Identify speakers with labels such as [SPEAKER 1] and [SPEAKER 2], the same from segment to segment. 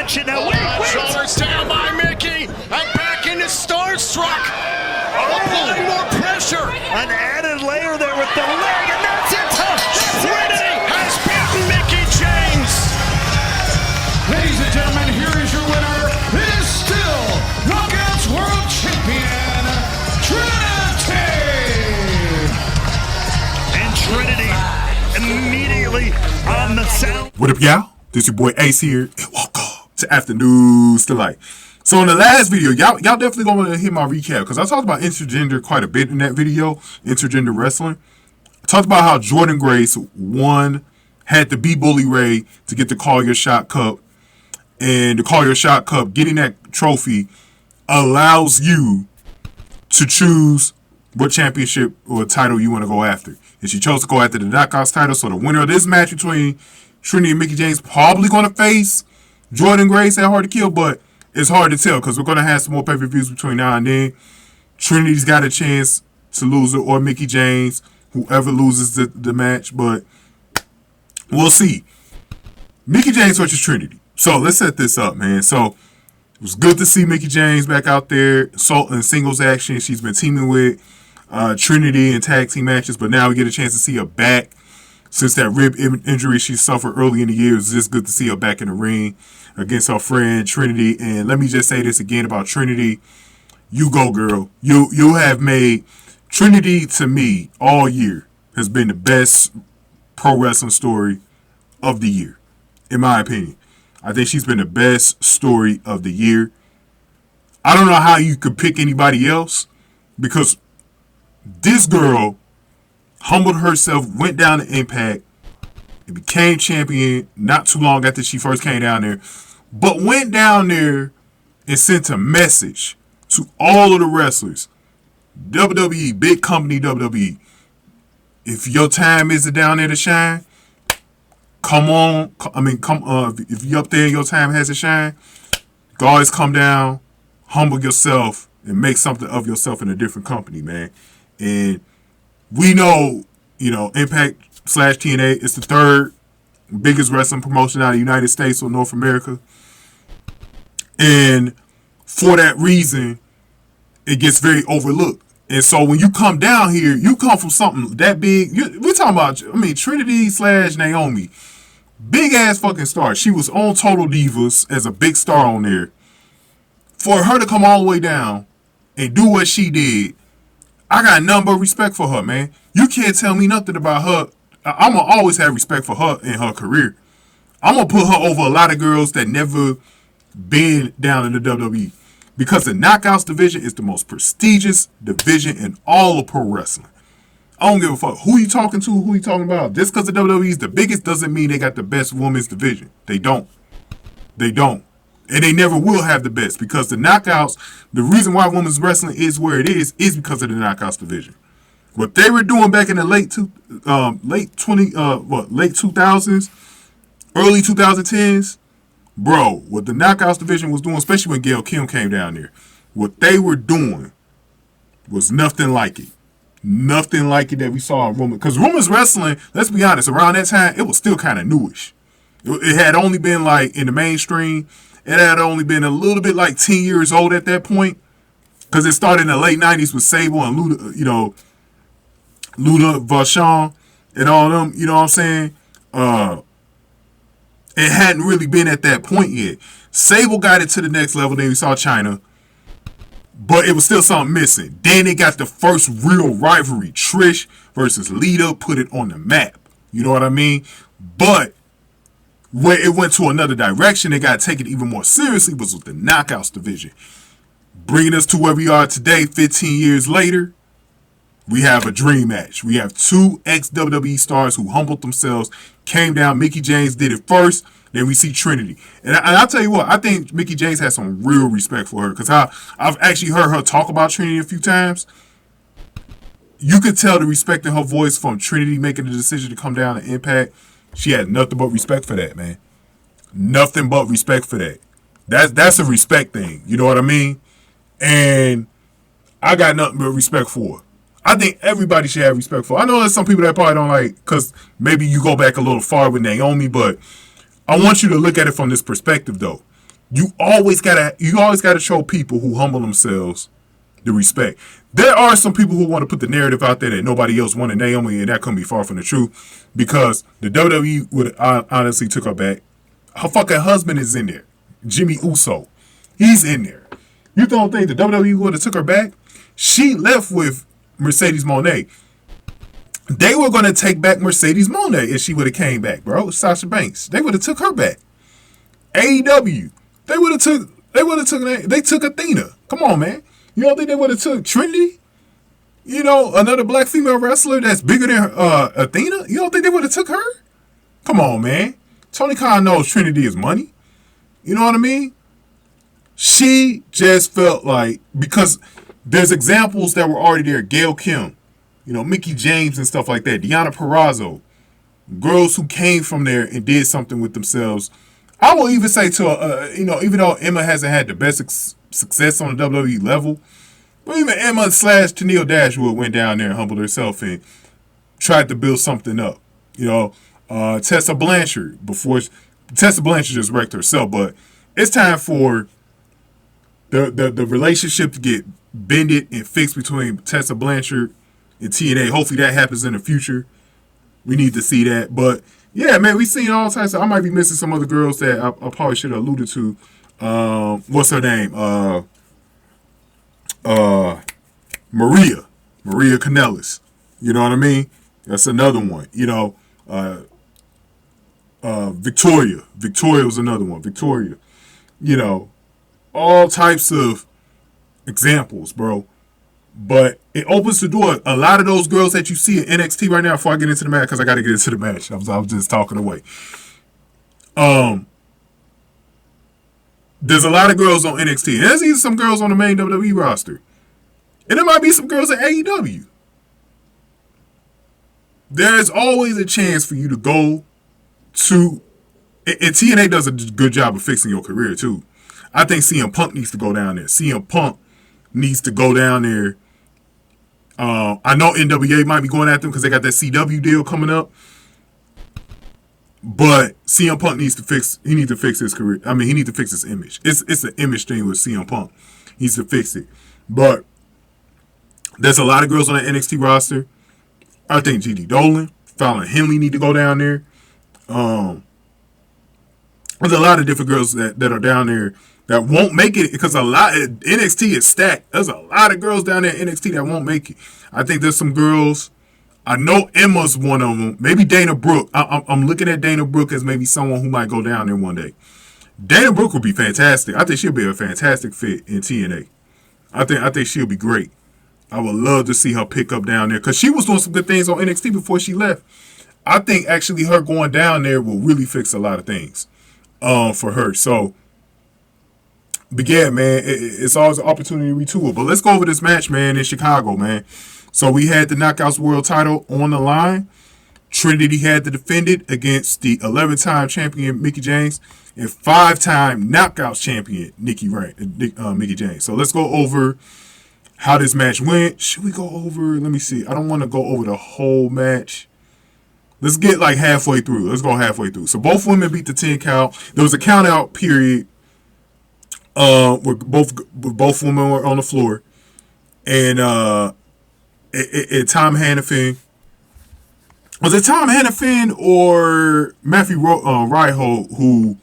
[SPEAKER 1] action now. Wait.
[SPEAKER 2] Shoulders down by Mickie. And back into Starstruck. Applying more pressure.
[SPEAKER 1] An added layer there with the leg, and that's it.
[SPEAKER 2] Trinity has beaten Mickie James.
[SPEAKER 3] Ladies and gentlemen, here is your winner. It is still Knockouts World Champion, Trinity.
[SPEAKER 1] And Trinity immediately on the sound.
[SPEAKER 4] What up, y'all? This your boy Ace here, and welcome to Afternoons Delight. So in the last video, y'all definitely gonna hear my recap because I talked about intergender quite a bit in that video, intergender wrestling. I talked about how Jordynne Grace had to be Bully Ray to get the Call Your Shot Cup, and the Call Your Shot Cup, getting that trophy allows you to choose what championship or title you want to go after. And she chose to go after the Knockouts title, so the winner of this match between Trinity and Mickie James probably going to face Jordynne Grace at Hard to Kill, but it's hard to tell because we're going to have some more pay-per-views between now and then. Trinity's got a chance to lose it, or Mickie James, whoever loses the match, but we'll see. Mickie James versus Trinity. So let's set this up, man. So it was good to see Mickie James back out there in singles action. She's been teaming with Trinity in tag team matches, but now we get a chance to see her back. Since that rib injury she suffered early in the year, it's just good to see her back in the ring against her friend Trinity. And let me just say this again about Trinity. You go, girl. You have made Trinity, to me, all year has been the best pro wrestling story of the year, in my opinion. I think she's been the best story of the year. I don't know how you could pick anybody else, because this girl humbled herself, went down to Impact, and became champion not too long after she first came down there, but went down there and sent a message to all of the wrestlers. WWE, big company WWE, if your time isn't down there to shine, come on. If you're up there and your time has to shine, guys, come down, humble yourself, and make something of yourself in a different company, man. And we know, Impact / TNA is the third biggest wrestling promotion out of the United States or North America. And for that reason, it gets very overlooked. And so when you come down here, you come from something that big. We're talking about, Trinity / Naomi. Big ass fucking star. She was on Total Divas as a big star on there. For her to come all the way down and do what she did, I got nothing but respect for her, man. You can't tell me nothing about her. I'm going to always have respect for her in her career. I'm going to put her over a lot of girls that never been down in the WWE. Because the Knockouts division is the most prestigious division in all of pro wrestling. I don't give a fuck who you talking to, who you talking about. Just because the WWE is the biggest doesn't mean they got the best women's division. They don't. They don't. And they never will have the best, because the Knockouts, the reason why women's wrestling is where it is because of the Knockouts division. What they were doing back in the late 2000s, early 2010s, bro, what the Knockouts division was doing, especially when Gail Kim came down there, what they were doing was nothing like it. Nothing like it that we saw in women. Because women's wrestling, let's be honest, around that time, it was still kind of newish. It had only been like in the mainstream. It had only been a little bit like 10 years old at that point. Because it started in the late 90s with Sable and Luda Vachon and all them, you know what I'm saying? It hadn't really been at that point yet. Sable got it to the next level. Then we saw China. But it was still something missing. Then they got the first real rivalry. Trish versus Lita put it on the map. You know what I mean? But where it went to another direction, they got to take it even more seriously, was with the Knockouts division. Bringing us to where we are today, 15 years later, we have a dream match. We have two ex-WWE stars who humbled themselves, came down. Mickie James did it first. Then we see Trinity. And I'll tell you what, I think Mickie James has some real respect for her, because I've actually heard her talk about Trinity a few times. You could tell the respect in her voice from Trinity making the decision to come down to Impact. She had nothing but respect for that, man. Nothing but respect for that. That's a respect thing. You know what I mean? And I got nothing but respect for her. I think everybody should have respect for her. I know there's some people that probably don't like, because maybe you go back a little far with Naomi, but I want you to look at it from this perspective, though. You always gotta show people who humble themselves the respect. There are some people who want to put the narrative out there that nobody else wanted Naomi, and that couldn't be far from the truth, because the WWE would honestly took her back. Her fucking husband is in there, Jimmy Uso. He's in there. You don't think the WWE would have took her back? She left with Mercedes Moné. They were going to take back Mercedes Moné if she would have came back, bro. Sasha Banks. They would have took her back. AEW. They took Athena. Come on, man. You don't think they would have took Trinity? You know, another black female wrestler that's bigger than Athena? You don't think they would have took her? Come on, man. Tony Khan knows Trinity is money. You know what I mean? She just felt like, because there's examples that were already there. Gail Kim, you know, Mickie James and stuff like that. Deonna Purrazzo. Girls who came from there and did something with themselves. I will even say even though Emma hasn't had the best success on the WWE level, but even Emma / Tennille Dashwood went down there and humbled herself and tried to build something up. You know, Tessa Blanchard just wrecked herself, but it's time for the relationship to get bended and fixed between Tessa Blanchard and TNA. Hopefully that happens in the future. We need to see that, but yeah, man, we've seen all types of. I might be missing some other girls that I probably should have alluded to. What's her name? Maria Kanellis. You know what I mean? That's another one. You know, Victoria was another one. Victoria. You know, all types of examples, bro. But it opens the door. A lot of those girls that you see in NXT right now, before I get into the match, because I got to get into the match. I was just talking away. There's a lot of girls on NXT. And there's even some girls on the main WWE roster. And there might be some girls at AEW. There's always a chance for you to go to... And TNA does a good job of fixing your career, too. I think CM Punk needs to go down there. CM Punk needs to go down there. I know NWA might be going at them because they got that CW deal coming up. But CM Punk needs to fix his career. I mean, he needs to fix his image. It's an image thing with CM Punk. He needs to fix it. But there's a lot of girls on the NXT roster. I think Gigi Dolan, Fallon Henley need to go down there. There's a lot of different girls that are down there that won't make it, because NXT is stacked. There's a lot of girls down there in NXT that won't make it. I think there's some girls. I know Emma's one of them. Maybe Dana Brooke. I'm looking at Dana Brooke as maybe someone who might go down there one day. Dana Brooke would be fantastic. I think she'll be a fantastic fit in TNA. I think she'll be great. I would love to see her pick up down there, because she was doing some good things on NXT before she left. I think actually her going down there will really fix a lot of things for her. So, but yeah, man, it's always an opportunity to retool. But let's go over this match, man, in Chicago, man. So we had the Knockouts World title on the line. Trinity had to defend it against the 11-time champion Mickie James and 5-time Knockouts champion Mickie James. So let's go over how this match went. Should we go over? Let me see. I don't want to go over the whole match. Let's get like halfway through. Let's go halfway through. So both women beat the 10 count. There was a count out period where both women were on the floor. And Tom Hannifan. Was it Tom Hannifan or Matthew Ryholt who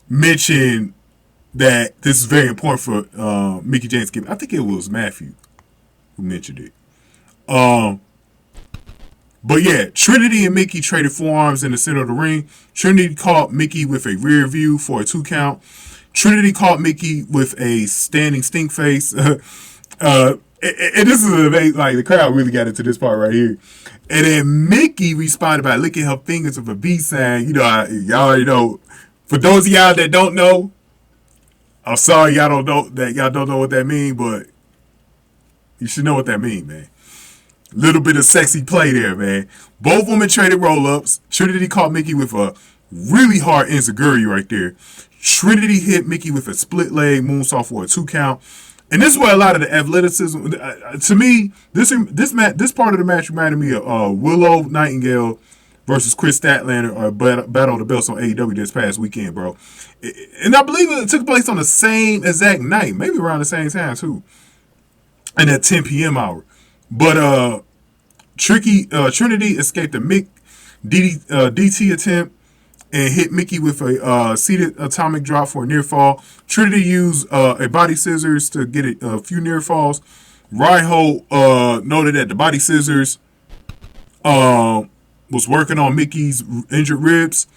[SPEAKER 4] mentioned that this is very important for Mickie James? I think it was Matthew who mentioned it. But yeah, Trinity and Mickie traded forearms in the center of the ring. Trinity caught Mickie with a rear view for a 2 count. Trinity caught Mickie with a standing stink face. And this is amazing. Like, the crowd really got into this part right here. And then Mickie responded by licking her fingers with a B sign. You know, y'all already know. For those of y'all that don't know, I'm sorry y'all don't know what that means, but you should know what that means, man. Little bit of sexy play there, man. Both women traded roll-ups. Trinity caught Mickie with a really hard enziguri right there. Trinity hit Mickie with a split leg moonsault for a 2 count. And this is where a lot of the athleticism, to me, this part of the match reminded me of Willow Nightingale versus Chris Statlander Battle of the Belts on AEW this past weekend, bro. And I believe it took place on the same exact night, maybe around the same time too, in that 10 p.m. hour. But Trinity escaped a DT attempt and hit Mickie with a seated atomic drop for a near fall. Trinity used a body scissors to get a few near falls. Raiho noted that the body scissors was working on Mickie's injured ribs.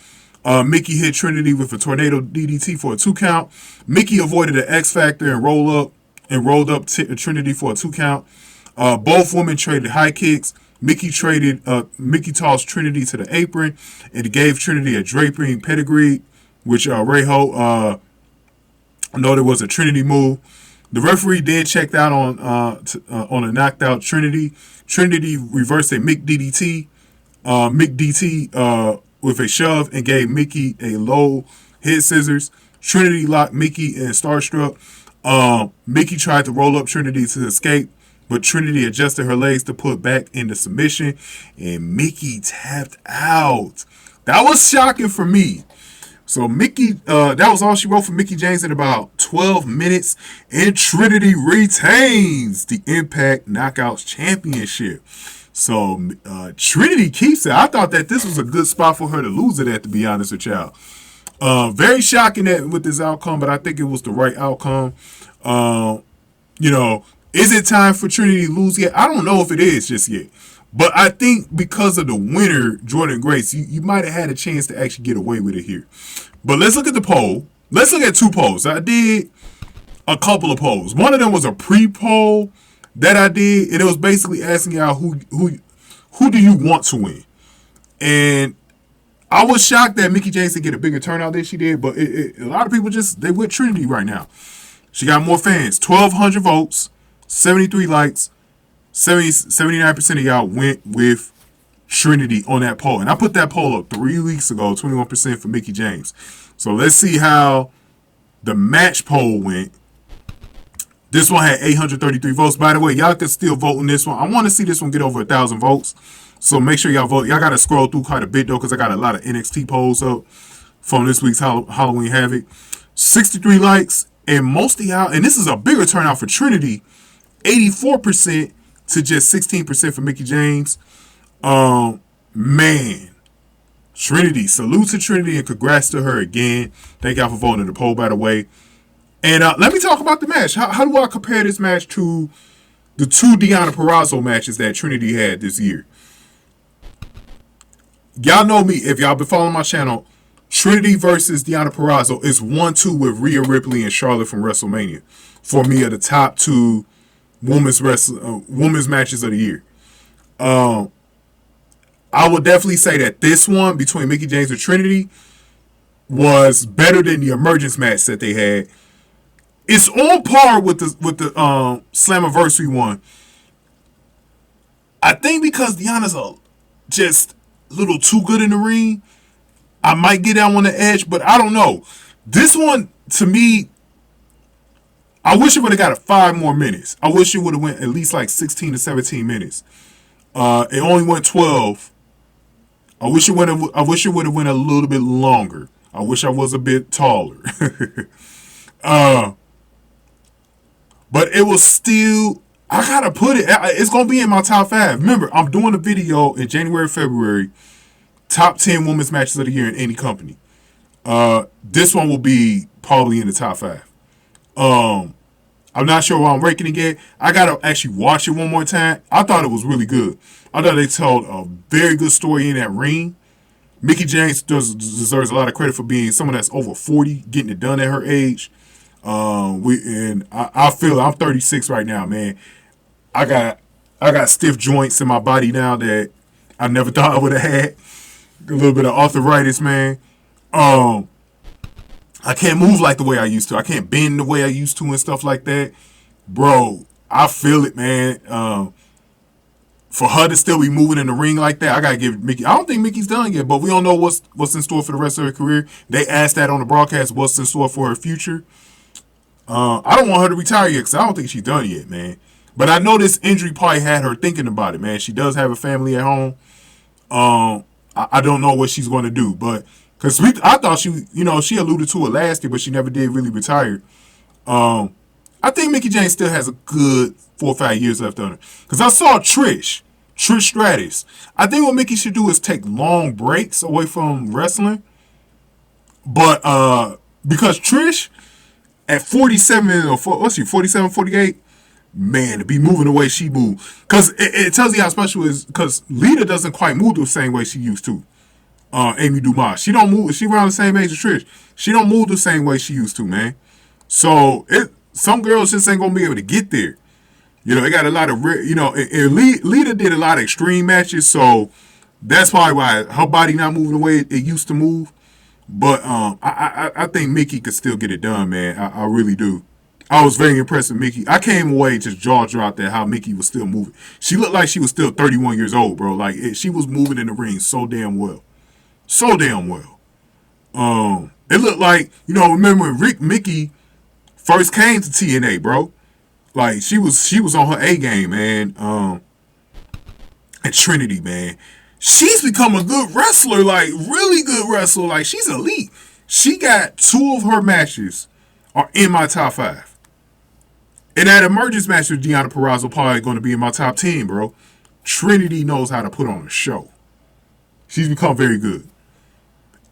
[SPEAKER 4] Mickie hit Trinity with a tornado DDT for a 2 count. Mickie avoided an X Factor and rolled up Trinity for a 2 count. Both women traded high kicks. Mickie tossed Trinity to the apron and gave Trinity a draping pedigree, which Raiho noted was a Trinity move. The referee then checked out on a knocked out Trinity. Trinity reversed a Mick DDT with a shove and gave Mickie a low head scissors. Trinity locked Mickie and Starstruck. Mickie tried to roll up Trinity to escape, but Trinity adjusted her legs to put back into submission, and Mickie tapped out. That was shocking for me. So Mickie, that was all she wrote for Mickie James in about 12 minutes, and Trinity retains the Impact Knockouts Championship. So Trinity keeps it. I thought that this was a good spot for her to lose it at, to be honest with y'all. Very shocking with this outcome, but I think it was the right outcome. Is it time for Trinity to lose yet? I don't know if it is just yet. But I think because of the winner, Jordan Grace, you might have had a chance to actually get away with it here. But let's look at the poll. Let's look at 2 polls. I did a couple of polls. One of them was a pre-poll that I did, and it was basically asking y'all who do you want to win? And I was shocked that Mickie James didn't get a bigger turnout than she did, but a lot of people they with Trinity right now. She got more fans. 1,200 votes, 73 likes, 79% of y'all went with Trinity on that poll. And I put that poll up 3 weeks ago, 21% for Mickie James. So let's see how the match poll went. This one had 833 votes. By the way, y'all can still vote on this one. I want to see this one get over 1,000 votes. So make sure y'all vote. Y'all got to scroll through quite a bit, though, because I got a lot of NXT polls up from this week's Halloween Havoc. 63 likes, and most of y'all, and this is a bigger turnout for Trinity, 84% to just 16% for Mickie James. Man. Trinity. Salute to Trinity and congrats to her again. Thank y'all for voting in the poll, by the way. And let me talk about the match. How do I compare this match to the 2 Deonna Purrazzo matches that Trinity had this year? Y'all know me. If y'all been following my channel, Trinity versus Deonna Purrazzo is 1-2 with Rhea Ripley and Charlotte from WrestleMania. For me, are the top 2 women's matches of the year. I would definitely say that this one between Mickie James and Trinity was better than the Emergence match that they had. It's on par with the Slammiversary one. I think because Deonna's just a little too good in the ring, I might get down on the edge, but I don't know. This one, to me, I wish it would have got 5 more minutes. I wish it would have went at least like 16 to 17 minutes. It only went 12. I wish it would have went a little bit longer. I wish I was a bit taller. But it was still, I gotta put it, it's gonna be in my top 5. Remember, I'm doing a video in January, February, top 10 women's matches of the year in any company. This one will be probably in the top 5. I'm not sure why I'm ranking it yet. I gotta actually watch it one more time. I thought it was really good. I thought they told a very good story in that ring. Mickie James deserves a lot of credit for being someone that's over 40, getting it done at her age. I feel I'm 36 right now, man. I got stiff joints in my body now that I never thought I would have had. A little bit of arthritis, man. I can't move like the way I used to. I can't bend the way I used to and stuff like that. Bro, I feel it, man. For her to still be moving in the ring like that, I gotta give Mickie. I don't think Mickie's done yet, but we don't know what's in store for the rest of her career. They asked that on the broadcast, what's in store for her future. I don't want her to retire yet because I don't think she's done yet, man. But I know this injury probably had her thinking about it, man. She does have a family at home. I don't know what she's going to do, but because I thought she alluded to it last year, but she never did really retire. I think Mickie James still has a good 4 or 5 years left on her. Because I saw Trish Stratus. I think what Mickie should do is take long breaks away from wrestling. But because Trish at 47 or 47, 48, man, to be moving the way she moved. Because it tells you how special it is. Because Lita doesn't quite move the same way she used to. Amy Dumas. She don't move. She around the same age as Trish. She don't move the same way she used to, man. So some girls just ain't gonna be able to get there. You know, they got a lot of, and Lita did a lot of extreme matches, so that's probably why her body not moving the way it used to move. But I think Mickie could still get it done, man. I really do. I was very impressed with Mickie. I came away just jaw dropped at how Mickie was still moving. She looked like she was still 31 years old, bro. Like she was moving in the ring so damn well. So damn well. It looked like, remember when Mickie first came to TNA, bro? Like she was on her A game, man. And Trinity, man. She's become a good wrestler, like really good wrestler. Like she's elite. She got 2 of her matches are in my top 5. And that emergence match with Deonna Purrazzo probably going to be in my top 10, bro. Trinity knows how to put on a show. She's become very good.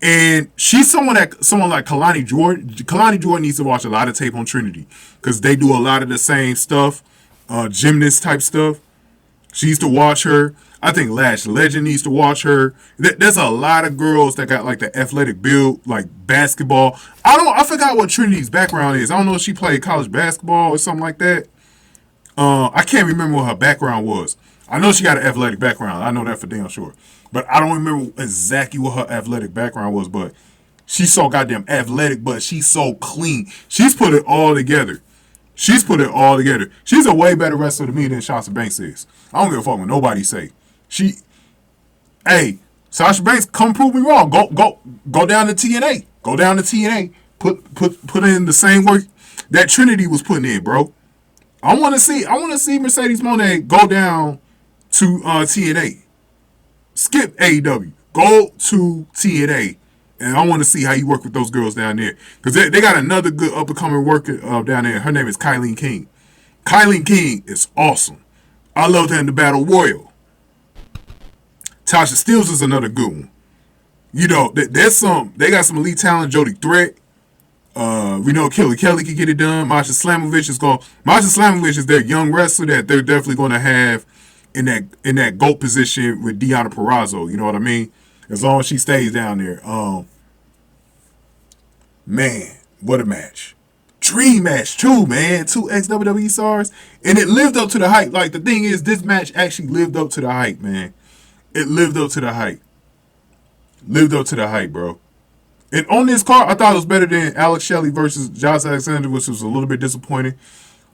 [SPEAKER 4] And she's someone like Kalani Jordan. Kalani Jordan needs to watch a lot of tape on Trinity because they do a lot of the same stuff, gymnast type stuff. She needs to watch her. I think Lash Legend needs to watch her. There's a lot of girls that got like the athletic build, like basketball. I forgot what Trinity's background is. I don't know if she played college basketball or something like that. I can't remember what her background was. I know she got an athletic background. I know that for damn sure. But I don't remember exactly what her athletic background was. But she's so goddamn athletic, but she's so clean. She's put it all together. She's a way better wrestler to me than Sasha Banks is. I don't give a fuck what nobody say. Sasha Banks, come prove me wrong. Go down to TNA. Go down to TNA. Put in the same work that Trinity was putting in, bro. I want to see Mercedes Moné go down to TNA. Skip AEW. Go to TNA. And I want to see how you work with those girls down there. Because they got another good up-and-coming worker down there. Her name is Kylie King. Kylie King is awesome. I loved her in the Battle Royal. Tasha Steelz is another good one. They got some elite talent. Jody Threat. We know Killer Kelly can get it done. Masha Slamovich is their young wrestler that they're definitely going to have in that GOAT position with Deonna Purrazzo. You know what I mean? As long as she stays down there. Man, what a match. Dream match too, man. 2 ex-WWE stars. And it lived up to the hype. Like, the thing is, this match actually lived up to the hype, man. It lived up to the hype. Lived up to the hype, bro. And on this card, I thought it was better than Alex Shelley versus Josh Alexander, which was a little bit disappointing.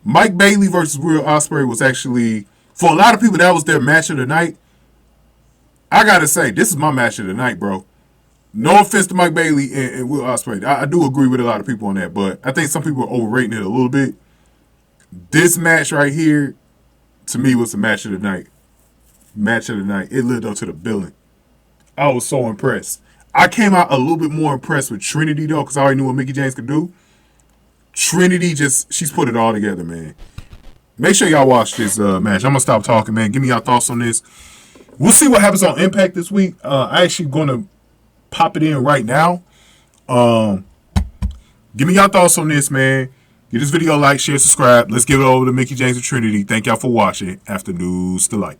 [SPEAKER 4] Mike Bailey versus Will Ospreay was actually, for a lot of people, that was their match of the night. I gotta say, this is my match of the night, bro. No offense to Mike Bailey and Will Ospreay. I do agree with a lot of people on that, but I think some people are overrating it a little bit. This match right here, to me, was the match of the night. Match of the night. It lived up to the billing. I was so impressed. I came out a little bit more impressed with Trinity, though, because I already knew what Mickie James could do. Trinity she's put it all together, man. Make sure y'all watch this match. I'm going to stop talking, man. Give me your thoughts on this. We'll see what happens on Impact this week. I actually going to pop it in right now. Give me your thoughts on this, man. Give this video a like, share, subscribe. Let's give it over to Mickie James and Trinity. Thank y'all for watching. After News to Light.